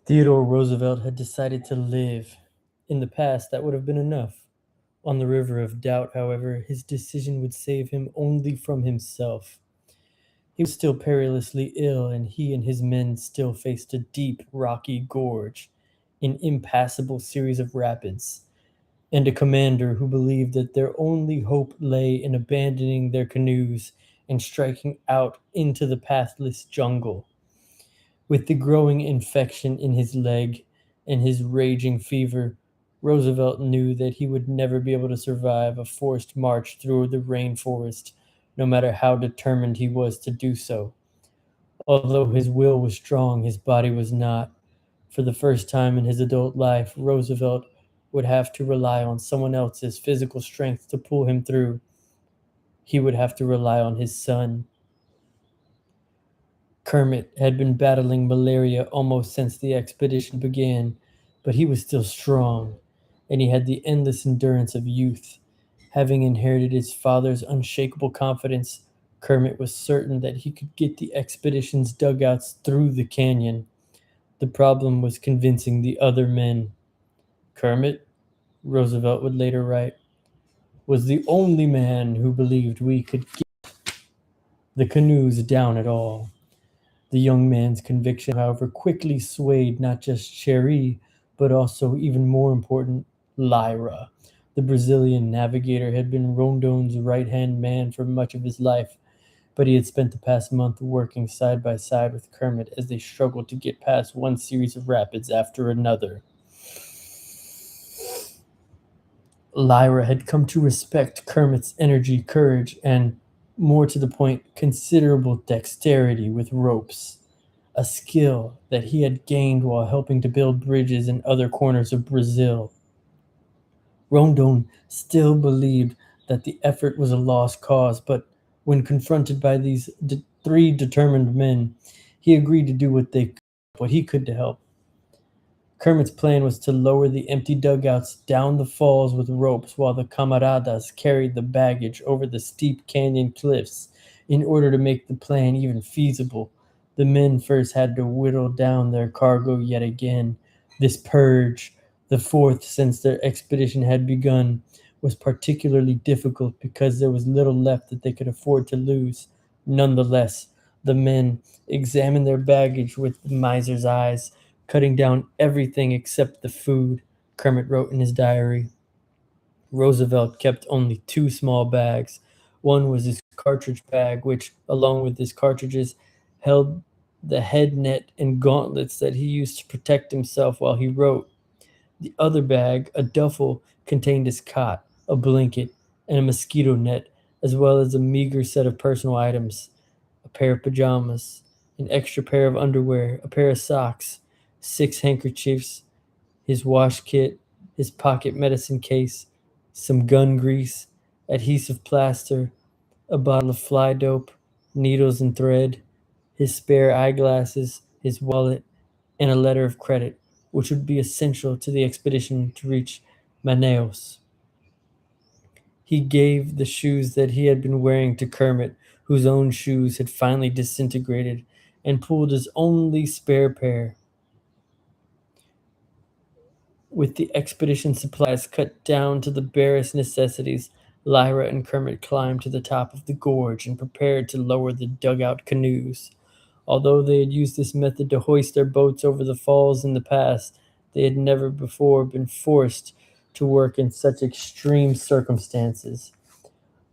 Theodore Roosevelt had decided to live. In the past, that would have been enough. On the river of doubt, however, his decision would save him only from himself. He was still perilously ill, and he and his men still faced a deep, rocky gorge, an impassable series of rapids, and a commander who believed that their only hope lay in abandoning their canoes and striking out into the pathless jungle. With the growing infection in his leg and his raging fever, Roosevelt knew that he would never be able to survive a forced march through the rainforest, no matter how determined he was to do so. Although his will was strong, his body was not. For the first time in his adult life, Roosevelt would have to rely on someone else's physical strength to pull him through. He would have to rely on his son. Kermit had been battling malaria almost since the expedition began, but he was still strong, and he had the endless endurance of youth. Having inherited his father's unshakable confidence, Kermit was certain that he could get the expedition's dugouts through the canyon. The problem was convincing the other men. Kermit, Roosevelt would later write, was the only man who believed we could get the canoes down at all. The young man's conviction, however, quickly swayed not just Cherie, but also, even more important, Lyra. The Brazilian navigator had been Rondon's right hand man for much of his life, but he had spent the past month working side by side with Kermit as they struggled to get past one series of rapids after another. Lyra had come to respect Kermit's energy, courage, and, more to the point, considerable dexterity with ropes, a skill that he had gained while helping to build bridges in other corners of Brazil. Rondon still believed that the effort was a lost cause, but when confronted by these three determined men, he agreed to do what he could to help. Kermit's plan was to lower the empty dugouts down the falls with ropes while the camaradas carried the baggage over the steep canyon cliffs. In order to make the plan even feasible, the men first had to whittle down their cargo yet again. This purge, the fourth since their expedition had begun, was particularly difficult because there was little left that they could afford to lose. Nonetheless, the men examined their baggage with the miser's eyes, cutting down everything except the food, Kermit wrote in his diary. Roosevelt kept only two small bags. One was his cartridge bag, which, along with his cartridges, held the head net and gauntlets that he used to protect himself while he wrote. The other bag, a duffel, contained his cot, a blanket, and a mosquito net, as well as a meager set of personal items: a pair of pajamas, an extra pair of underwear, a pair of socks, 6 handkerchiefs, his wash kit, his pocket medicine case, some gun grease, adhesive plaster, a bottle of fly dope, needles and thread, his spare eyeglasses, his wallet, and a letter of credit, which would be essential to the expedition to reach Manaus. He gave the shoes that he had been wearing to Kermit, whose own shoes had finally disintegrated, and pulled his only spare pair. With the expedition supplies cut down to the barest necessities, Lyra and Kermit climbed to the top of the gorge and prepared to lower the dugout canoes. Although they had used this method to hoist their boats over the falls in the past, they had never before been forced to work in such extreme circumstances.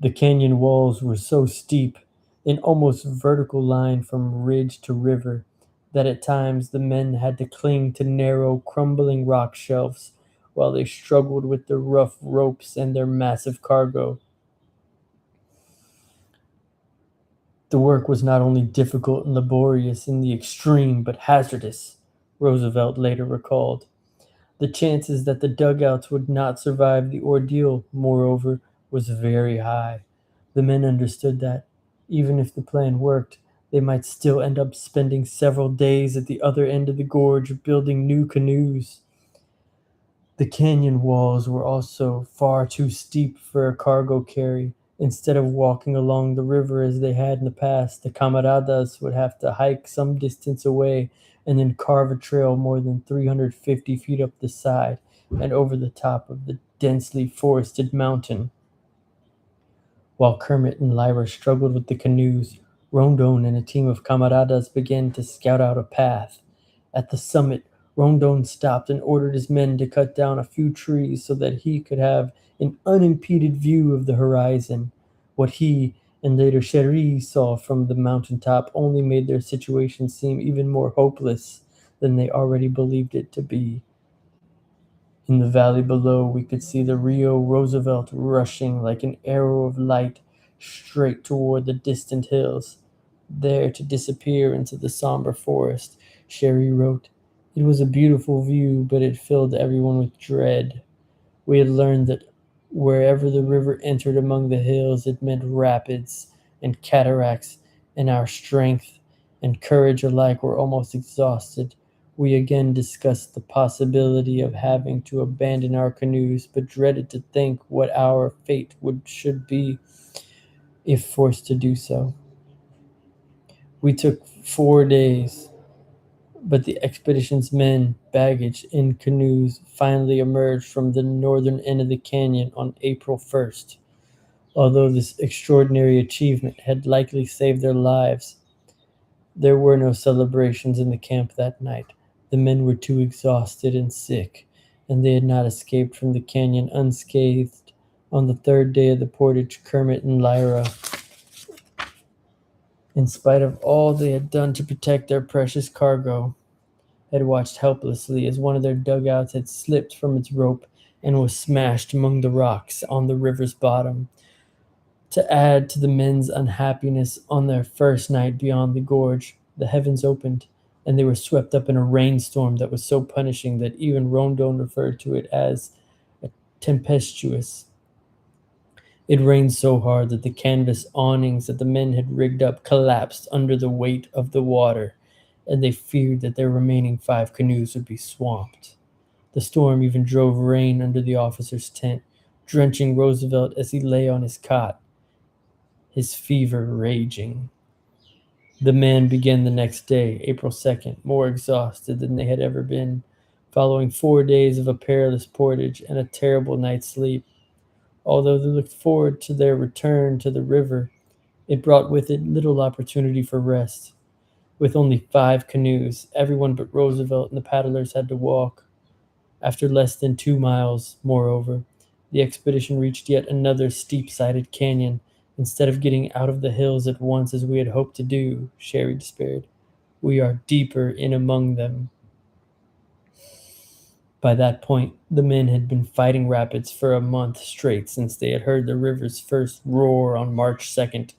The canyon walls were so steep, an almost vertical line from ridge to river, that at times the men had to cling to narrow, crumbling rock shelves while they struggled with the rough ropes and their massive cargo. The work was not only difficult and laborious in the extreme, but hazardous, Roosevelt later recalled. The chances that the dugouts would not survive the ordeal, moreover, was very high. The men understood that, even if the plan worked, they might still end up spending several days at the other end of the gorge building new canoes. The canyon walls were also far too steep for a cargo carry, Instead of walking along the river as they had in the past, the camaradas would have to hike some distance away and then carve a trail more than 350 feet up the side and over the top of the densely forested mountain. While Kermit and Lyra struggled with the canoes, Rondon and a team of camaradas began to scout out a path. At the summit, Rondon stopped and ordered his men to cut down a few trees so that he could have an unimpeded view of the horizon. What he and later Cherie saw from the mountaintop only made their situation seem even more hopeless than they already believed it to be. In the valley below, we could see the Rio Roosevelt rushing like an arrow of light straight toward the distant hills, there to disappear into the somber forest. Sherry wrote, "It was a beautiful view, but it filled everyone with dread. We had learned that wherever the river entered among the hills, it meant rapids and cataracts, and our strength and courage alike were almost exhausted. We again discussed the possibility of having to abandon our canoes, but dreaded to think what our fate should be if forced to do so. We took 4 days, but the expedition's men, baggage, and canoes finally emerged from the northern end of the canyon on April 1st. Although this extraordinary achievement had likely saved their lives, there were no celebrations in the camp that night. The men were too exhausted and sick, and they had not escaped from the canyon unscathed. On the third day of the portage, Kermit and Lyra, in spite of all they had done to protect their precious cargo, had watched helplessly as one of their dugouts had slipped from its rope and was smashed among the rocks on the river's bottom. To add to the men's unhappiness on their first night beyond the gorge, the heavens opened, and they were swept up in a rainstorm that was so punishing that even Rondon referred to it as tempestuous. It rained so hard that the canvas awnings that the men had rigged up collapsed under the weight of the water, and they feared that their remaining 5 canoes would be swamped. The storm even drove rain under the officer's tent, drenching Roosevelt as he lay on his cot, his fever raging. The men began the next day, April 2nd, more exhausted than they had ever been, following 4 days of a perilous portage and a terrible night's sleep. Although they looked forward to their return to the river, it brought with it little opportunity for rest. With only 5 canoes, everyone but Roosevelt and the paddlers had to walk. After less than 2 miles, moreover, the expedition reached yet another steep-sided canyon. Instead of getting out of the hills at once as we had hoped to do, Sherry despaired. We are deeper in among them. By that point, the men had been fighting rapids for a month straight since they had heard the river's first roar on March 2nd.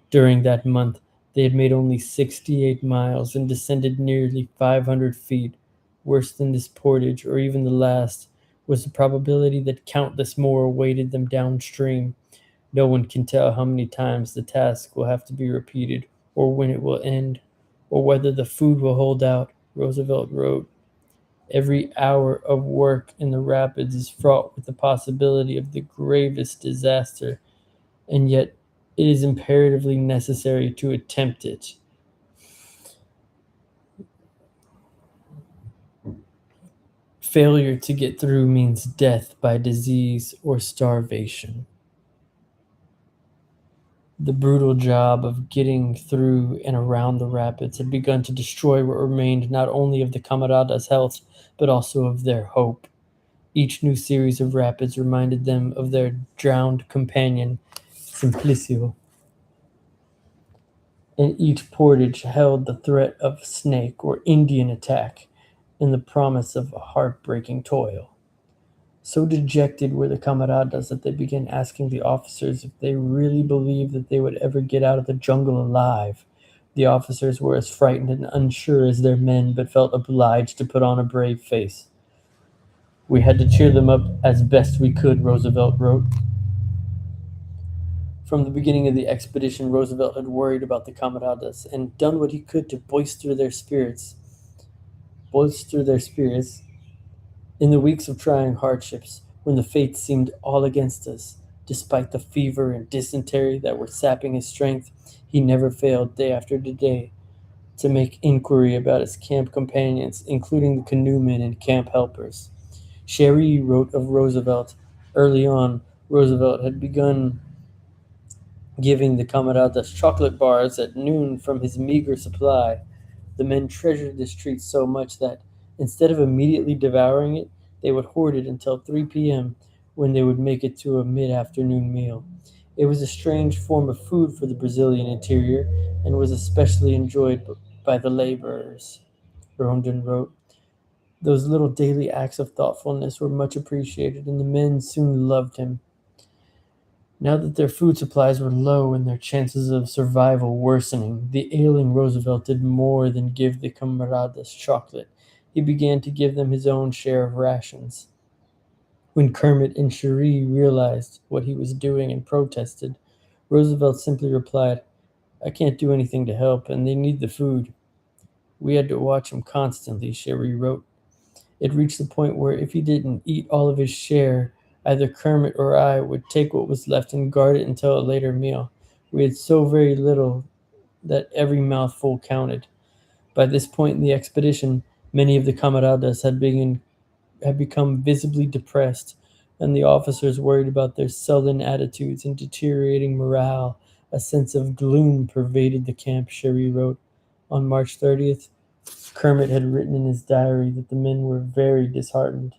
During that month, they had made only 68 miles and descended nearly 500 feet. Worse than this portage, or even the last, was the probability that countless more awaited them downstream. No one can tell how many times the task will have to be repeated, or when it will end, or whether the food will hold out, Roosevelt wrote. Every hour of work in the rapids is fraught with the possibility of the gravest disaster, and yet it is imperatively necessary to attempt it. Failure to get through means death by disease or starvation. The brutal job of getting through and around the rapids had begun to destroy what remained not only of the camaradas' health, but also of their hope. Each new series of rapids reminded them of their drowned companion, Simplicio, and each portage held the threat of snake or Indian attack and the promise of heartbreaking toil. So dejected were the camaradas that they began asking the officers if they really believed that they would ever get out of the jungle alive. The officers were as frightened and unsure as their men, but felt obliged to put on a brave face. We had to cheer them up as best we could, Roosevelt wrote. From the beginning of the expedition, Roosevelt had worried about the camaradas and done what he could to bolster their spirits in the weeks of trying hardships, when the fates seemed all against us. Despite the fever and dysentery that were sapping his strength, he never failed day after day to make inquiry about his camp companions, including the canoemen and camp helpers. Cherrie wrote of Roosevelt. Early on, Roosevelt had begun giving the camaradas chocolate bars at noon from his meager supply. The men treasured this treat so much that, instead of immediately devouring it, they would hoard it until 3 p.m., when they would make it to a mid afternoon meal. It was a strange form of food for the Brazilian interior, and was especially enjoyed by the laborers, Rondon wrote. Those little daily acts of thoughtfulness were much appreciated, and the men soon loved him. Now that their food supplies were low and their chances of survival worsening, the ailing Roosevelt did more than give the camaradas chocolate. He began to give them his own share of rations. When Kermit and Cherie realized what he was doing and protested, Roosevelt simply replied, "I can't do anything to help, and they need the food." We had to watch him constantly, Cherie wrote. It reached the point where if he didn't eat all of his share, either Kermit or I would take what was left and guard it until a later meal. We had so very little that every mouthful counted. By this point in the expedition, many of the camaradas had become visibly depressed, and the officers worried about their sullen attitudes and deteriorating morale. A sense of gloom pervaded the camp, Cherie wrote. On March 30th, Kermit had written in his diary that the men were very disheartened.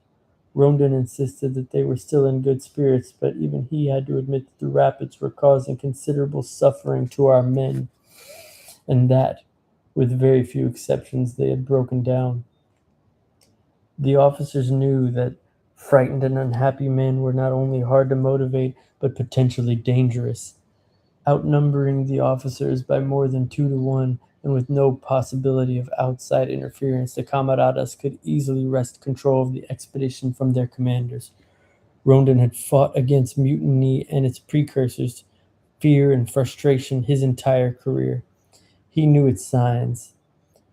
Rondon insisted that they were still in good spirits, but even he had to admit that the rapids were causing considerable suffering to our men, and that, with very few exceptions, they had broken down. The officers knew that frightened and unhappy men were not only hard to motivate, but potentially dangerous. Outnumbering the officers by more than 2 to 1, and with no possibility of outside interference, the camaradas could easily wrest control of the expedition from their commanders. Rondon had fought against mutiny and its precursors, fear and frustration, his entire career. He knew its signs,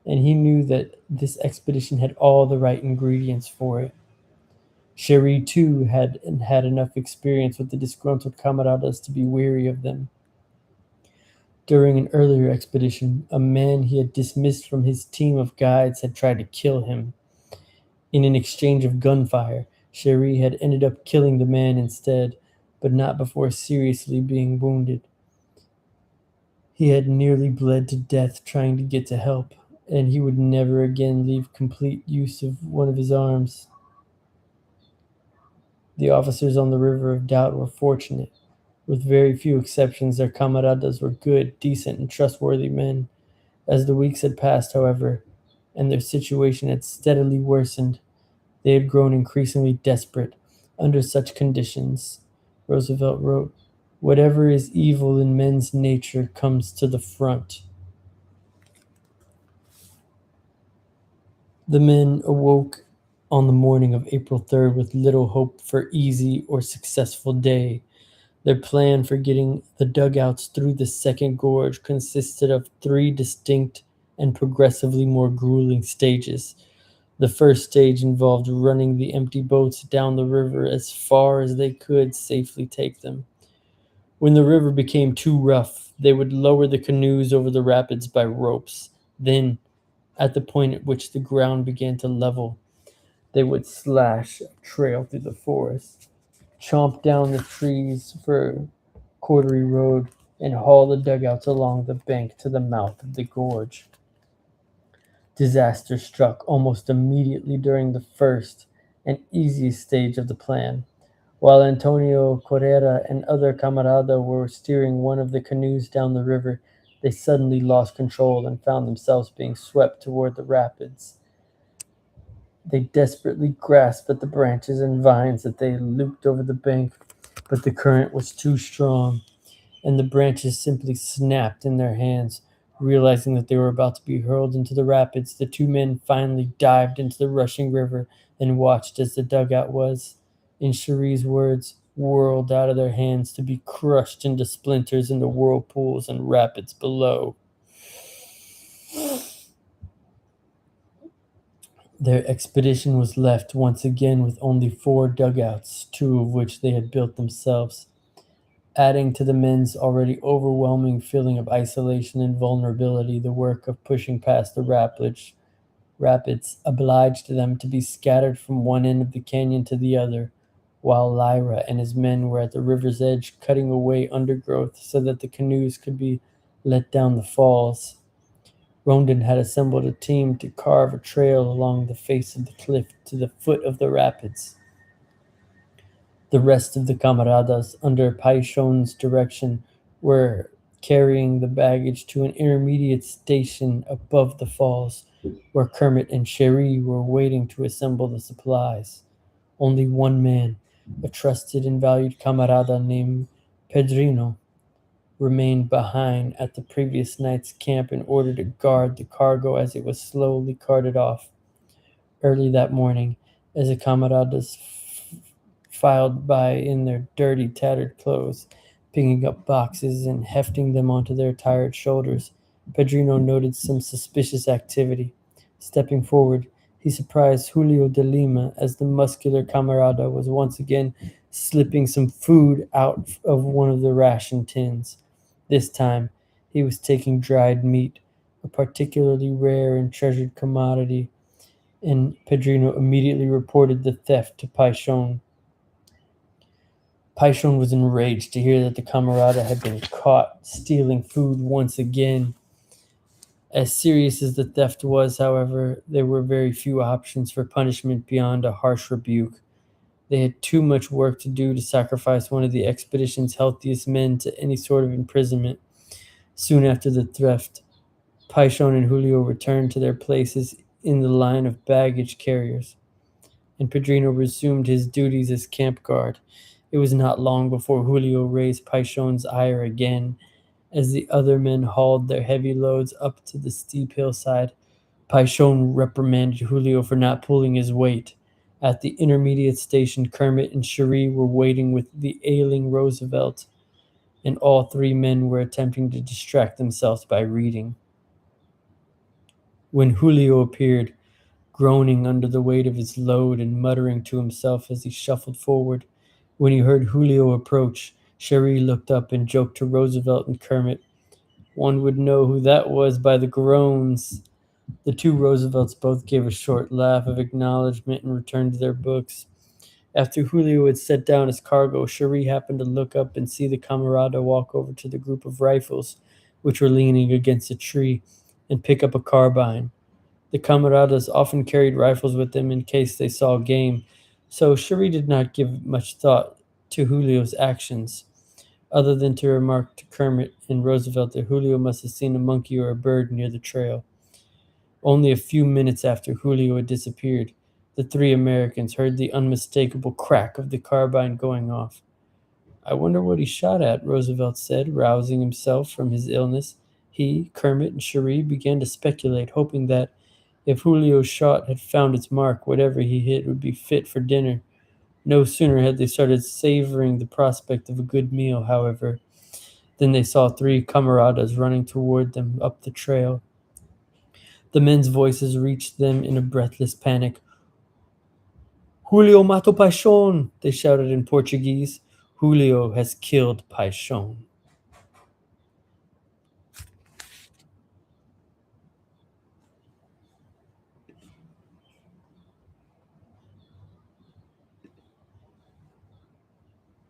and he knew that this expedition had all the right ingredients for it. Cherie, too, had had enough experience with the disgruntled camaradas to be weary of them. During an earlier expedition, a man he had dismissed from his team of guides had tried to kill him. In an exchange of gunfire, Cherie had ended up killing the man instead, but not before seriously being wounded. He had nearly bled to death trying to get to help, and he would never again leave complete use of one of his arms. The officers on the River of Doubt were fortunate. With very few exceptions, their camaradas were good, decent, and trustworthy men. As the weeks had passed, however, and their situation had steadily worsened, they had grown increasingly desperate. Under such conditions, Roosevelt wrote, "Whatever is evil in men's nature comes to the front." The men awoke on the morning of April 3rd with little hope for easy or successful day. Their plan for getting the dugouts through the second gorge consisted of 3 distinct and progressively more grueling stages. The first stage involved running the empty boats down the river as far as they could safely take them. When the river became too rough, they would lower the canoes over the rapids by ropes. Then, at the point at which the ground began to level, they would slash a trail through the forest, chomp down the trees for Cordery Road, and haul the dugouts along the bank to the mouth of the gorge. Disaster struck almost immediately during the first and easiest stage of the plan. While Antonio Correa and other camarada were steering one of the canoes down the river, they suddenly lost control and found themselves being swept toward the rapids. They desperately grasped at the branches and vines that they looped over the bank, but the current was too strong, and the branches simply snapped in their hands. Realizing that they were about to be hurled into the rapids, the 2 men finally dived into the rushing river and watched as the dugout was, in Cherie's words, whirled out of their hands to be crushed into splinters in the whirlpools and rapids below. Their expedition was left once again with only 4 dugouts, 2 of which they had built themselves. adding to the men's already overwhelming feeling of isolation and vulnerability. The work of pushing past the rapids obliged them to be scattered from one end of the canyon to the other, while Lyra and his men were at the river's edge cutting away undergrowth so that the canoes could be let down the falls. Rondon had assembled a team to carve a trail along the face of the cliff to the foot of the rapids. The rest of the camaradas, under Paishon's direction, were carrying the baggage to an intermediate station above the falls, where Kermit and Cherie were waiting to assemble the supplies. Only one man, a trusted and valued camarada named Pedrino, remained behind at the previous night's camp in order to guard the cargo as it was slowly carted off. Early that morning, as the camaradas filed by in their dirty, tattered clothes, picking up boxes and hefting them onto their tired shoulders, Pedrino noted some suspicious activity. Stepping forward, he surprised Julio de Lima as the muscular camarada was once again slipping some food out of one of the ration tins. This time, he was taking dried meat, a particularly rare and treasured commodity, and Pedrino immediately reported the theft to Paishon. Paishon was enraged to hear that the camarada had been caught stealing food once again. As serious as the theft was, however, there were very few options for punishment beyond a harsh rebuke. They had too much work to do to sacrifice one of the expedition's healthiest men to any sort of imprisonment. Soon after the theft, Paishon and Julio returned to their places in the line of baggage carriers, and Pedrino resumed his duties as camp guard. It was not long before Julio raised Paishon's ire again. As the other men hauled their heavy loads up to the steep hillside, Paishon reprimanded Julio for not pulling his weight. At the intermediate station, Kermit and Cherie were waiting with the ailing Roosevelt, and all three men were attempting to distract themselves by reading. When Julio appeared, groaning under the weight of his load and muttering to himself as he shuffled forward, when he heard Julio approach, Cherie looked up and joked to Roosevelt and Kermit. One would know who that was by the groans. The two Roosevelts both gave a short laugh of acknowledgment and returned to their books. After Julio had set down his cargo, Cherie happened to look up and see the camarada walk over to the group of rifles, which were leaning against a tree, and pick up a carbine. The camaradas often carried rifles with them in case they saw game, so Cherie did not give much thought to Julio's actions, other than to remark to Kermit and Roosevelt that Julio must have seen a monkey or a bird near the trail. Only a few minutes after Julio had disappeared, the three Americans heard the unmistakable crack of the carbine going off. "I wonder what he shot at," Roosevelt said, rousing himself from his illness. He, Kermit, and Cherie began to speculate, hoping that, if Julio's shot had found its mark, whatever he hit would be fit for dinner. No sooner had they started savoring the prospect of a good meal, however, than they saw three camaradas running toward them up the trail. The men's voices reached them in a breathless panic. "Julio matou Paixão!" they shouted in Portuguese. "Julio has killed Paixão."